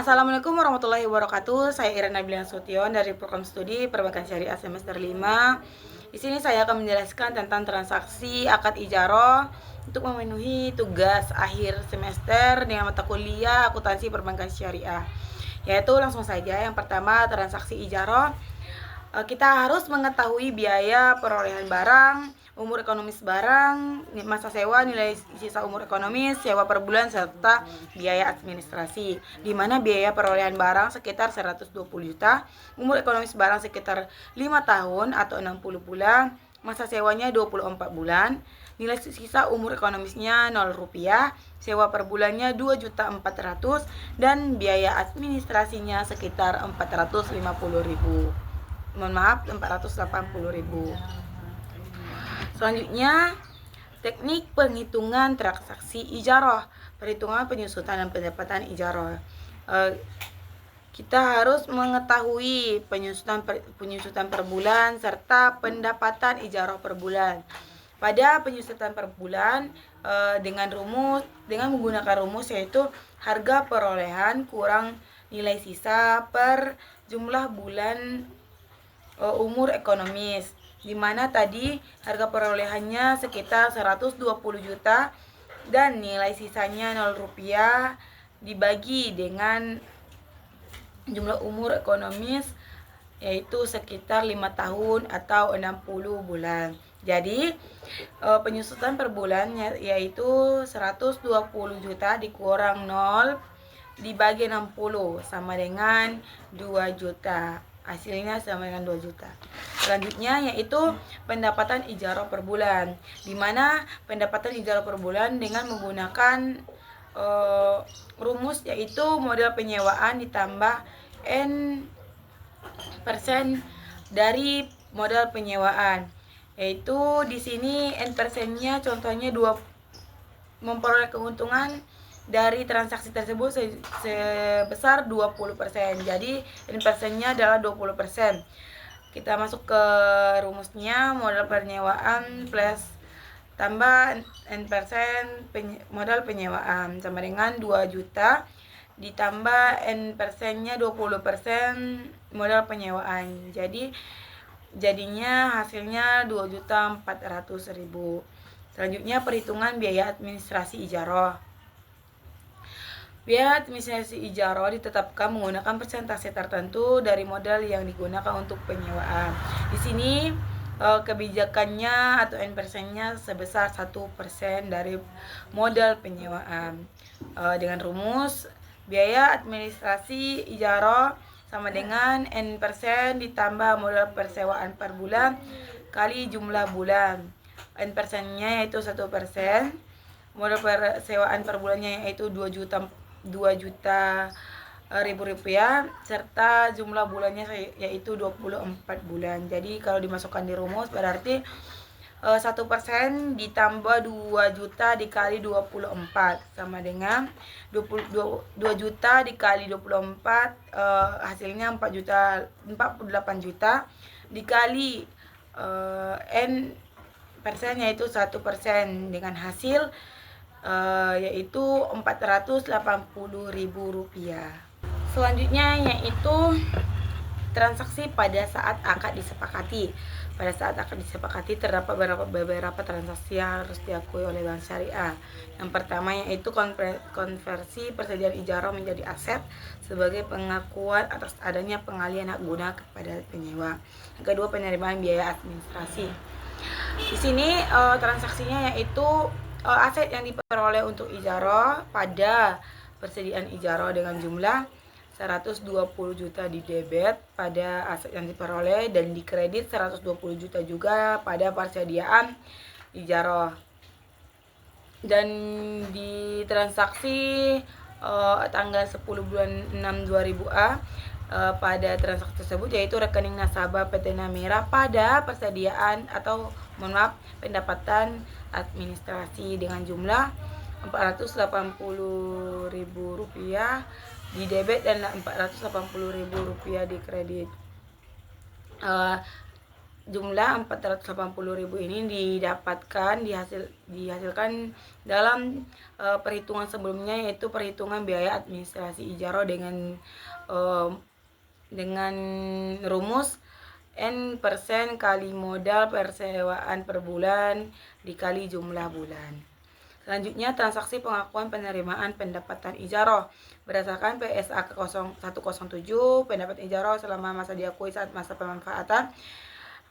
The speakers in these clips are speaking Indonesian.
Assalamualaikum warahmatullahi wabarakatuh. Saya Irena Nabila Nasution dari program studi Perbankan Syariah semester 5. Di sini saya akan menjelaskan tentang transaksi akad ijarah untuk memenuhi tugas akhir semester dengan mata kuliah akuntansi perbankan syariah. Yaitu langsung saja, yang pertama transaksi ijarah. Kita harus mengetahui biaya perolehan barang, umur ekonomis barang, masa sewa, nilai sisa umur ekonomis, sewa per bulan, serta biaya administrasi. Di mana biaya perolehan barang sekitar 120 juta, umur ekonomis barang sekitar 5 tahun atau 60 bulan, masa sewanya 24 bulan, nilai sisa umur ekonomisnya 0 rupiah, sewa per bulannya 2.400.000 dan biaya administrasinya sekitar 480.000. Selanjutnya, teknik penghitungan transaksi ijarah, perhitungan penyusutan dan pendapatan ijarah. Kita harus mengetahui penyusutan per bulan serta pendapatan ijarah per bulan. Pada penyusutan per bulan dengan menggunakan rumus yaitu harga perolehan kurang nilai sisa per jumlah bulan umur ekonomis, di mana tadi harga perolehannya sekitar 120 juta dan nilai sisanya 0 rupiah dibagi dengan jumlah umur ekonomis yaitu sekitar 5 tahun atau 60 bulan. Jadi penyusutan per bulan yaitu 120 juta dikurang 0 dibagi 60 sama dengan 2 juta. Hasilnya sama dengan 2 juta. Selanjutnya yaitu pendapatan ijarah per bulan, di mana pendapatan ijarah per bulan dengan menggunakan rumus yaitu modal penyewaan ditambah N persen dari modal penyewaan. Yaitu di sini N persennya contohnya memperoleh keuntungan dari transaksi tersebut sebesar 20%. Jadi N persennya adalah 20%. Kita masuk ke rumusnya, modal penyewaan plus tambah N persen modal penyewaan sama dengan 2 juta ditambah N persennya 20% modal penyewaan. Jadinya hasilnya 2.400.000. Selanjutnya perhitungan biaya administrasi ijarah. Biaya administrasi ijarah ditetapkan menggunakan persentase tertentu dari modal yang digunakan untuk penyewaan. Di sini kebijakannya atau N persennya sebesar 1% dari modal penyewaan. Dengan rumus biaya administrasi ijarah sama dengan N persen ditambah modal persewaan per bulan kali jumlah bulan. N persennya yaitu 1%, modal persewaan per bulannya yaitu 2 juta rupiah serta jumlah bulannya yaitu 24 bulan. Jadi kalau dimasukkan di rumus berarti 1% ditambah 2 juta dikali 24 sama dengan 2 juta dikali 24 hasilnya 48 juta dikali N persen yaitu 1% dengan hasil yaitu 480.000 rupiah. Selanjutnya yaitu transaksi pada saat akad disepakati. Pada saat akad disepakati terdapat beberapa transaksi yang harus diakui oleh bank syariah. Yang pertama yaitu konversi persediaan ijarah menjadi aset sebagai pengakuan atas adanya pengalihan hak guna kepada penyewa. Yang kedua, penerimaan biaya administrasi. Di sini transaksinya yaitu aset yang diperoleh untuk ijarah pada persediaan ijarah dengan jumlah 120 juta di debit pada aset yang diperoleh dan di kredit 120 juta juga pada persediaan ijarah. Dan di transaksi tanggal 10 bulan 6 2000A pada transaksi tersebut yaitu rekening nasabah PT Namera pada persediaan pendapatan administrasi dengan jumlah 480.000 rupiah di debit dan 480.000 rupiah di kredit. jumlah 480.000 ini dihasilkan dalam perhitungan sebelumnya, yaitu perhitungan biaya administrasi ijarah dengan rumus N% kali modal persewaan per bulan dikali jumlah bulan. Selanjutnya, transaksi pengakuan penerimaan pendapatan ijarah berdasarkan PSA ke-107, pendapat ijarah selama masa diakui saat masa pemanfaatan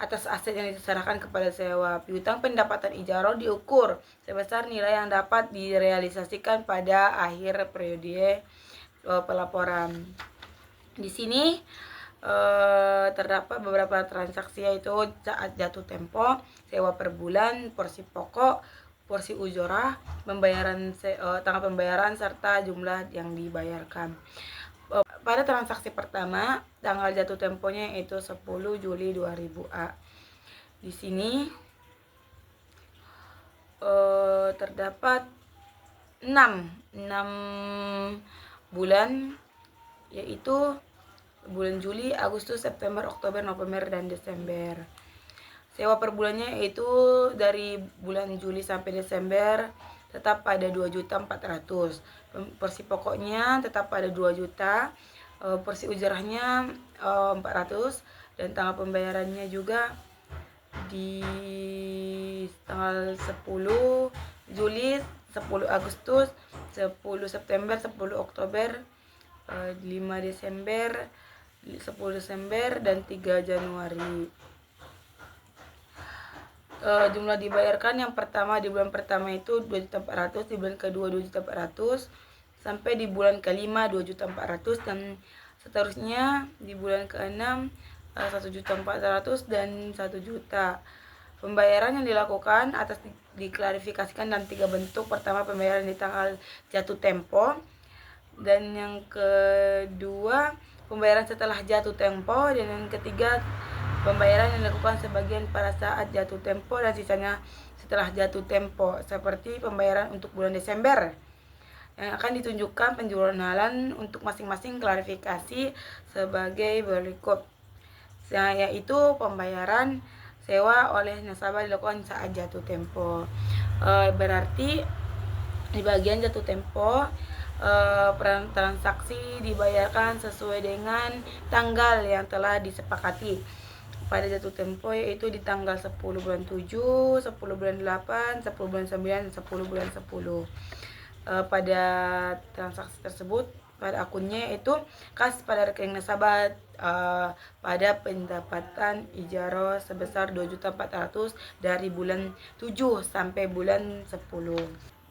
atas aset yang diserahkan kepada sewa. Piutang pendapatan ijarah diukur sebesar nilai yang dapat direalisasikan pada akhir periode pelaporan. Di sini terdapat beberapa transaksi, yaitu saat jatuh tempo, sewa per bulan, porsi pokok, porsi ujorah, tanggal pembayaran serta jumlah yang dibayarkan. Pada transaksi pertama, tanggal jatuh temponya yaitu 10 Juli 2000A. Di sini terdapat 6 bulan, yaitu bulan Juli, Agustus, September, Oktober, November, dan Desember. Sewa per bulannya yaitu dari bulan Juli sampai Desember tetap pada 2.400.000. Porsi pokoknya tetap pada 2 juta. Porsi ujrahnya 400, dan tanggal pembayarannya juga di tanggal 10 Juli, 10 Agustus, 10 September, 10 Oktober, 5 Desember, 10 Desember, dan 3 Januari. Jumlah dibayarkan yang pertama di bulan pertama itu 2.400.000, di bulan kedua 2.400.000, sampai di bulan kelima 2.400.000, dan seterusnya di bulan ke-6 1.400.000 dan 1 juta. Pembayaran yang dilakukan atas diklarifikasikan dalam 3 bentuk. Pertama, pembayaran di tanggal jatuh tempo, dan yang kedua pembayaran setelah jatuh tempo, dan yang ketiga pembayaran yang dilakukan sebagian pada saat jatuh tempo dan sisanya setelah jatuh tempo, seperti pembayaran untuk bulan Desember yang akan ditunjukkan penjurnalan untuk masing-masing klarifikasi sebagai berikut, yaitu pembayaran sewa oleh nasabah dilakukan saat jatuh tempo. Berarti di bagian jatuh tempo, transaksi dibayarkan sesuai dengan tanggal yang telah disepakati pada jatuh tempo, yaitu di tanggal 10 bulan 7, 10 bulan 8, 10 bulan 9, dan 10 bulan 10. Pada transaksi tersebut, pada akunnya yaitu kas pada rekening nasabah pada pendapatan ijarah sebesar 2.400.000 dari bulan 7 sampai bulan 10.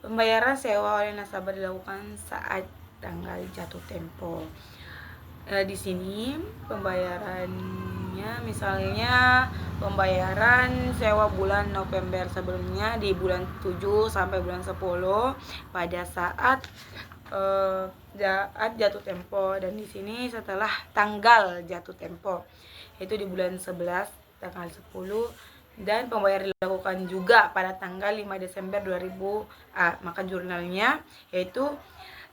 Pembayaran sewa oleh nasabah dilakukan saat tanggal jatuh tempo. Di sini pembayarannya, misalnya pembayaran sewa bulan November sebelumnya di bulan 7 sampai bulan 10 pada saat jatuh tempo, dan di sini setelah tanggal jatuh tempo yaitu di bulan 11 tanggal 10, dan pembayaran dilakukan juga pada tanggal 5 Desember 2000A. Maka jurnalnya yaitu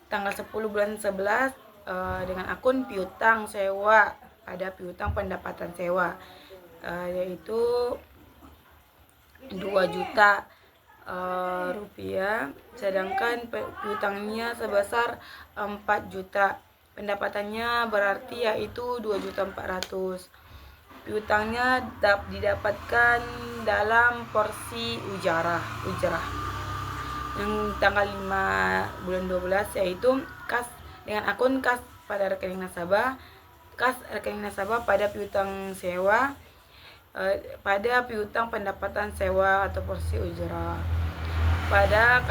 tanggal 10 bulan 11 dengan akun piutang sewa pada piutang pendapatan sewa, yaitu 2 juta rupiah, sedangkan piutangnya sebesar 4 juta. Pendapatannya berarti yaitu 2.400.000. Piutangnya didapatkan dalam porsi ujrah yang tanggal 5 bulan 12, yaitu kas dengan akun kas pada rekening nasabah, kas rekening nasabah pada piutang sewa, pada piutang pendapatan sewa atau porsi ujrah. Pada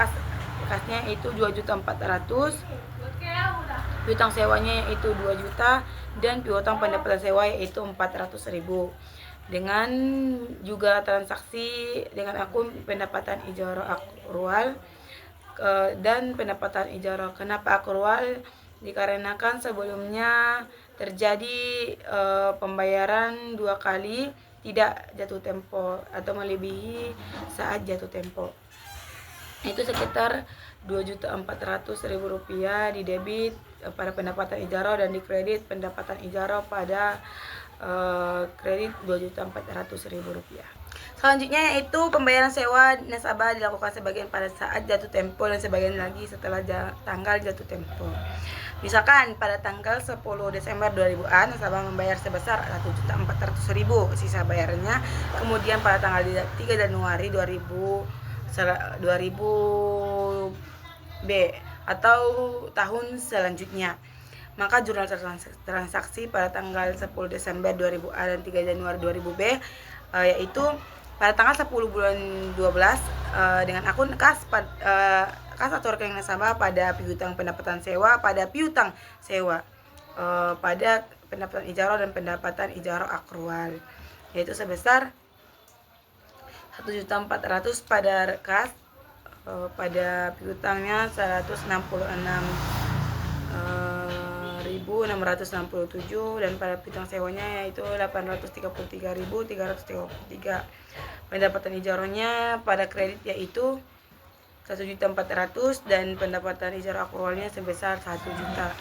kasnya itu 2.400.000, piutang sewanya yaitu 2 juta, dan piutang pendapatan sewa yaitu 400.000. Dengan juga transaksi dengan akun pendapatan ijarah akrual dan pendapatan ijarah. Kenapa akrual? Dikarenakan sebelumnya terjadi pembayaran 2 kali tidak jatuh tempo atau melebihi saat jatuh tempo. Itu sekitar 2.400.000 rupiah di debit pada pendapatan ijarah dan di kredit pendapatan ijarah pada kredit Rp2.400.000. Selanjutnya yaitu pembayaran sewa nasabah dilakukan sebagian pada saat jatuh tempo dan sebagian lagi setelah tanggal jatuh tempo. Misalkan pada tanggal 10 Desember 2000-an nasabah membayar sebesar Rp1.400.000 sisa bayarnya. Kemudian pada tanggal 3 Januari 2000 B atau tahun selanjutnya. Maka jurnal transaksi pada tanggal 10 Desember 2000A dan 3 Januari 2000B yaitu pada tanggal 10 bulan 12 dengan akun kas atau rekening nasabah pada piutang pendapatan sewa, pada piutang sewa, pada pendapatan ijarah dan pendapatan ijarah akrual, yaitu sebesar Rp1.400.000 pada kas, pada piutangnya Rp166.667 dan pada piutang sewanya yaitu Rp833.333. Pendapatan ijarahnya pada kredit yaitu Rp1.400.000 dan pendapatan ijarah akrualnya sebesar Rp1.000.000.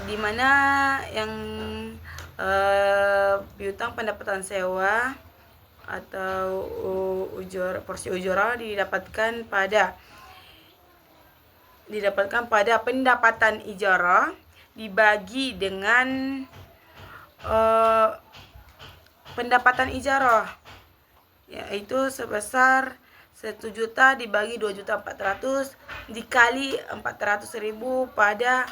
Di mana yang piutang pendapatan sewa atau porsi ujara didapatkan pada pendapatan ijarah dibagi dengan pendapatan ijarah, yaitu sebesar 1 juta dibagi 2.400.000 dikali 400.000 pada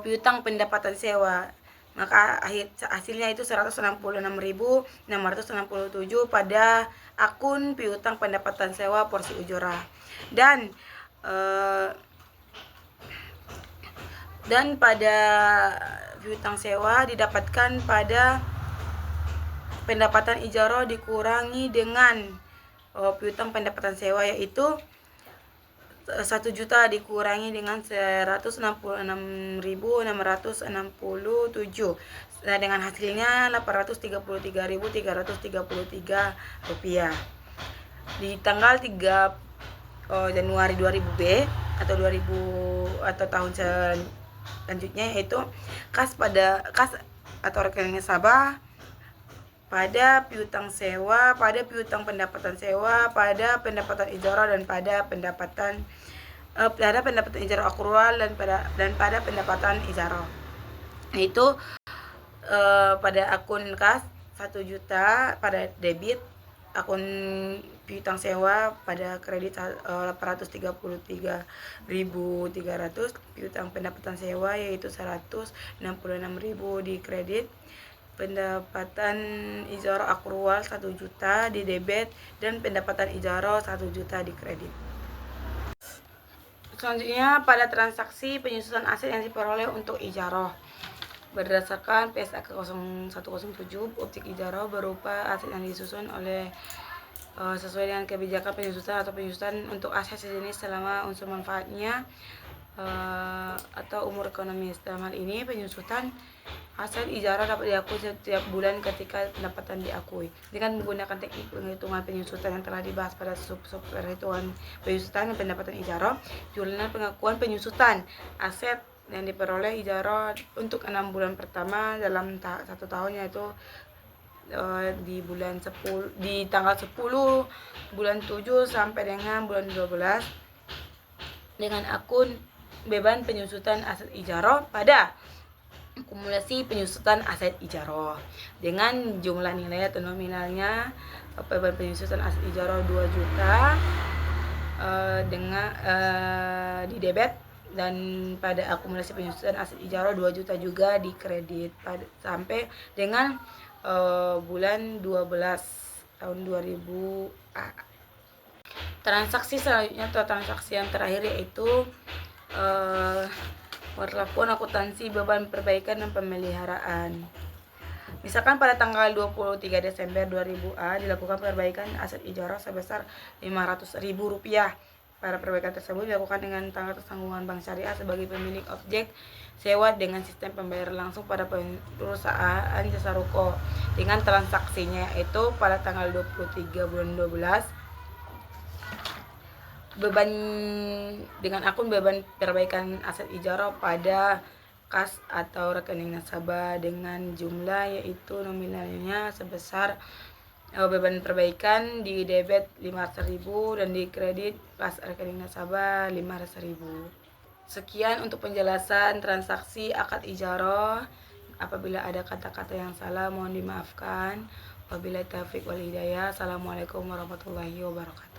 piutang pendapatan sewa, maka hasilnya itu 166.667 pada akun piutang pendapatan sewa porsi ujara. Dan pada piutang sewa didapatkan pada pendapatan ijarah dikurangi dengan piutang pendapatan sewa, yaitu 1 juta dikurangi dengan 166.667. Nah, dengan hasilnya Rp833.333 di tanggal 3 Januari 2000B atau tahun selanjutnya, yaitu kas atau rekening nasabah pada piutang sewa, pada piutang pendapatan sewa, pada pendapatan ijarah dan pada pendapatan ijarah akrual dan pada pendapatan ijarah, yaitu pada akun kas 1 juta pada debit, akun piutang sewa pada kredit 833.300, piutang pendapatan sewa yaitu 166.000 di kredit, pendapatan ijarah akrual 1 juta di debit, dan pendapatan ijarah 1 juta di kredit. Selanjutnya pada transaksi penyusunan aset yang diperoleh untuk ijarah berdasarkan PSAK 0107, objek ijarah berupa aset yang disusun oleh sesuai dengan kebijakan penyusutan atau penyusutan untuk aset sejenis selama unsur manfaatnya atau umur ekonomis. Dalam hal ini penyusutan aset ijarah dapat diakui setiap bulan ketika pendapatan diakui dengan menggunakan teknik penghitungan penyusutan yang telah dibahas pada sub perhitungan penyusutan dan pendapatan ijarah. Jurnal pengakuan penyusutan aset yang diperoleh ijarah untuk 6 bulan pertama dalam 1 tahun, yaitu di tanggal 10 bulan 7 sampai dengan bulan 12 dengan akun beban penyusutan aset ijarah pada akumulasi penyusutan aset ijarah dengan jumlah nilai atau nominalnya beban penyusutan aset ijarah 2 juta dengan di debit, dan pada akumulasi penyusutan aset ijarah 2 juta juga di kredit sampai dengan bulan 12 tahun 2000A. Transaksi selanjutnya atau transaksi yang terakhir yaitu perlakuan akuntansi beban perbaikan dan pemeliharaan. Misalkan pada tanggal 23 Desember 2000A dilakukan perbaikan aset ijarah sebesar Rp500.000. Para perbaikan tersebut dilakukan dengan tanggal tanggungan Bank Syariah sebagai pemilik objek sewa dengan sistem pembayaran langsung pada perusahaan jasa ruko dengan transaksinya yaitu pada tanggal 23 bulan 12 beban dengan akun beban perbaikan aset ijarah pada kas atau rekening nasabah dengan jumlah yaitu nominalnya sebesar beban perbaikan di debit 500.000 dan di kredit kas rekening nasabah 500.000. Sekian untuk penjelasan transaksi akad ijarah. Apabila ada kata-kata yang salah mohon dimaafkan. Wabillahi taufiq wal hidayah. Assalamualaikum warahmatullahi wabarakatuh.